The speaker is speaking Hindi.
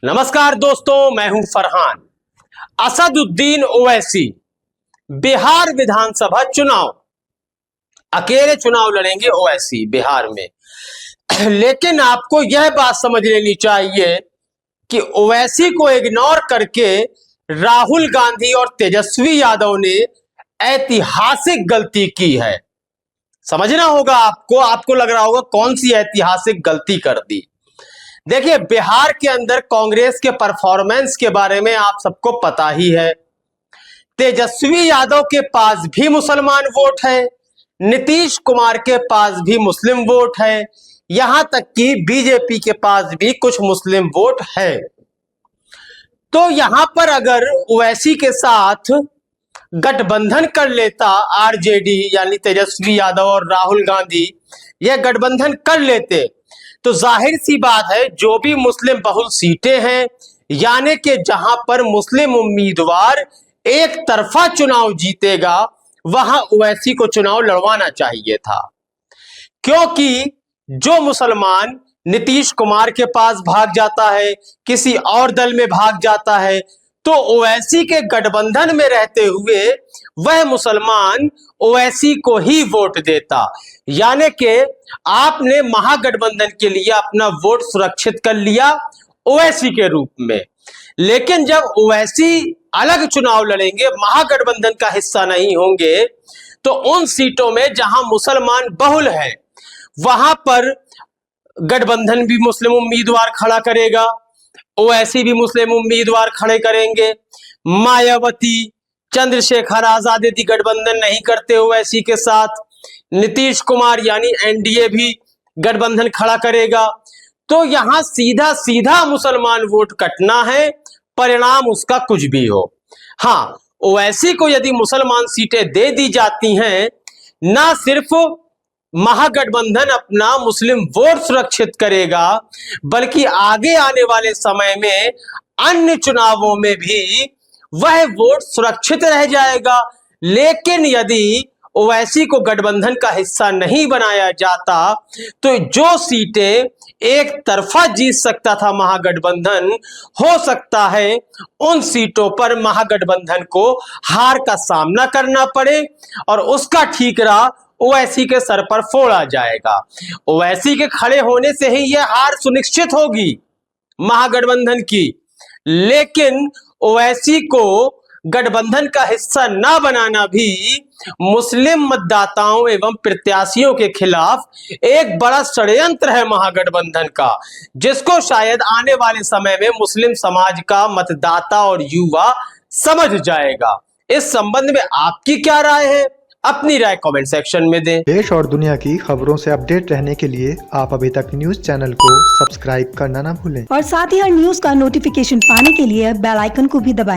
नमस्कार दोस्तों, मैं हूं फरहान। असदुद्दीन ओवैसी बिहार विधानसभा चुनाव, अकेले चुनाव लड़ेंगे ओवैसी बिहार में। लेकिन आपको यह बात समझ लेनी चाहिए कि ओवैसी को इग्नोर करके राहुल गांधी और तेजस्वी यादव ने ऐतिहासिक गलती की है। समझना होगा आपको लग रहा होगा कौन सी ऐतिहासिक गलती कर दी। देखिए, बिहार के अंदर कांग्रेस के परफॉर्मेंस के बारे में आप सबको पता ही है। तेजस्वी यादव के पास भी मुसलमान वोट है, नीतीश कुमार के पास भी मुस्लिम वोट है, यहां तक कि बीजेपी के पास भी कुछ मुस्लिम वोट है। तो यहां पर अगर ओवैसी के साथ गठबंधन कर लेता आरजेडी यानी तेजस्वी यादव और राहुल गांधी, यह गठबंधन कर लेते तो जाहिर सी बात है जो भी मुस्लिम बहुल सीटें हैं, यानी कि जहां पर मुस्लिम उम्मीदवार एक तरफा चुनाव जीतेगा, वहां ओवैसी को चुनाव लड़वाना चाहिए था। क्योंकि जो मुसलमान नीतीश कुमार के पास भाग जाता है, किसी और दल में भाग जाता है, तो ओवैसी के गठबंधन में रहते हुए वह मुसलमान ओवैसी को ही वोट देता। यानी कि आपने महागठबंधन के लिए अपना वोट सुरक्षित कर लिया ओवैसी के रूप में। लेकिन जब ओवैसी अलग चुनाव लड़ेंगे, महागठबंधन का हिस्सा नहीं होंगे, तो उन सीटों में जहां मुसलमान बहुल है वहां पर गठबंधन भी मुस्लिम उम्मीदवार खड़ा करेगा, ओवैसी भी मुस्लिम उम्मीदवार खड़े करेंगे। मायावती, चंद्रशेखर आजाद यदि गठबंधन नहीं करते ओवैसी के साथ, नीतीश कुमार यानी एनडीए भी गठबंधन खड़ा करेगा। तो यहां सीधा सीधा मुसलमान वोट कटना है, परिणाम उसका कुछ भी हो। हां, ओवैसी को यदि मुसलमान सीटें दे दी जाती हैं, ना सिर्फ महागठबंधन अपना मुस्लिम वोट सुरक्षित करेगा, बल्कि आगे आने वाले समय में अन्य चुनावों में भी वह वोट सुरक्षित रह जाएगा। लेकिन यदि ओवैसी को गठबंधन का हिस्सा नहीं बनाया जाता, तो जो सीटें एक तरफा जीत सकता था महागठबंधन, हो सकता है उन सीटों पर महागठबंधन को हार का सामना करना पड़े और उसका ठीकरा ओवैसी के सर पर फोड़ा जाएगा। ओवैसी के खड़े होने से ही यह हार सुनिश्चित होगी महागठबंधन की। लेकिन ओवैसी को गठबंधन का हिस्सा ना बनाना भी मुस्लिम मतदाताओं एवं प्रत्याशियों के खिलाफ एक बड़ा षड्यंत्र है महागठबंधन का, जिसको शायद आने वाले समय में मुस्लिम समाज का मतदाता और युवा समझ जाएगा। इस संबंध में आपकी क्या राय है? अपनी राय कमेंट सेक्शन में दें। देश और दुनिया की खबरों से अपडेट रहने के लिए आप अभी तक न्यूज चैनल को सब्सक्राइब करना ना भूलें और साथ ही हर न्यूज का नोटिफिकेशन पाने के लिए बेल आइकन को भी दबाएं।